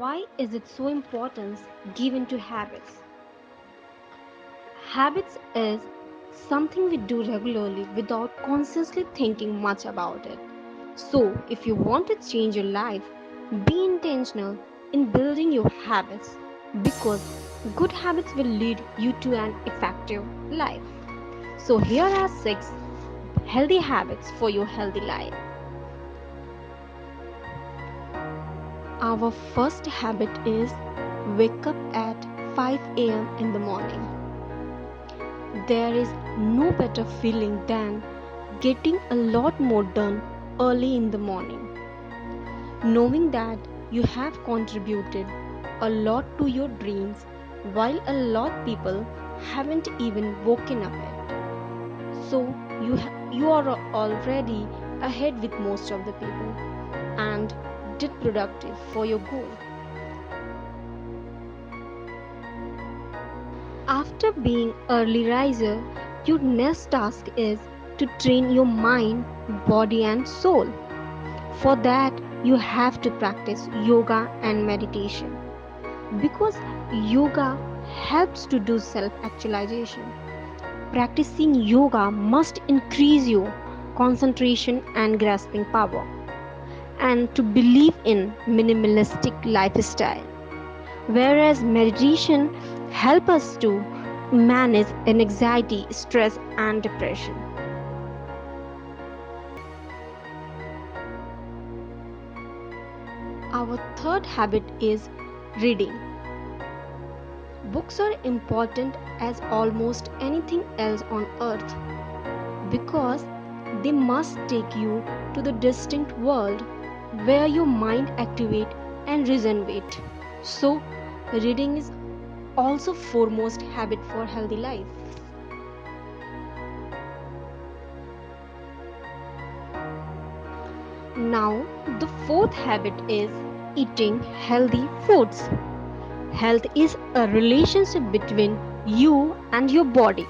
Why is it so important given to habits? Habits is something we do regularly without consciously thinking much about it. So, if you want to change your life, be intentional in building your habits because good habits will lead you to an effective life. So, here are 6 healthy habits for your healthy life. Our first habit is wake up at 5 a.m. in the morning. There is no better feeling than getting a lot more done early in the morning. Knowing that you have contributed a lot to your dreams while a lot people haven't even woken up yet. So you are already ahead with most of the people and did productive for your goal. After being early riser, your next task is to train your mind, body and soul. For that, you have to practice yoga and meditation because yoga helps to do self actualization. Practicing yoga must increase your concentration and grasping power and to believe in minimalistic lifestyle, whereas meditation helps us to manage anxiety, stress and depression. Our third habit is reading. Books are important as almost anything else on earth because they must take you to the distinct world where your mind activate and regenerate. So, reading is also foremost habit for healthy life. Now, the fourth habit is eating healthy foods. Health is a relationship between you and your body.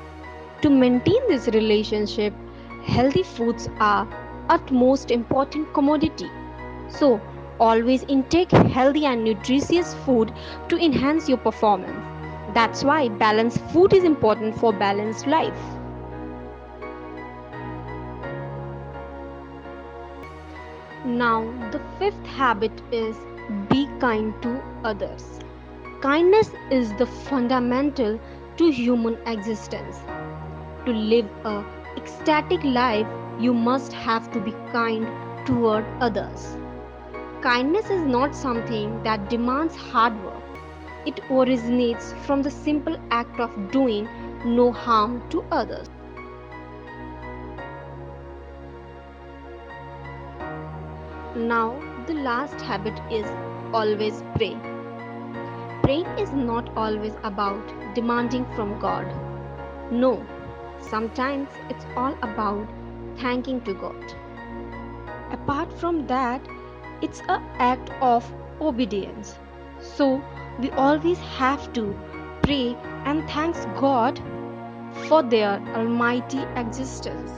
To maintain this relationship, healthy foods are utmost important commodity. So, always intake healthy and nutritious food to enhance your performance. That's why balanced food is important for balanced life. Now, the fifth habit is be kind to others. Kindness is the fundamental to human existence. To live a ecstatic life, you must have to be kind toward others. Kindness is not something that demands hard work. It originates from the simple act of doing no harm to others. Now, the last habit is always pray. Praying is not always about demanding from God. No, sometimes it's all about thanking to God. Apart from that, it's an act of obedience. So, we always have to pray and thanks God for their almighty existence.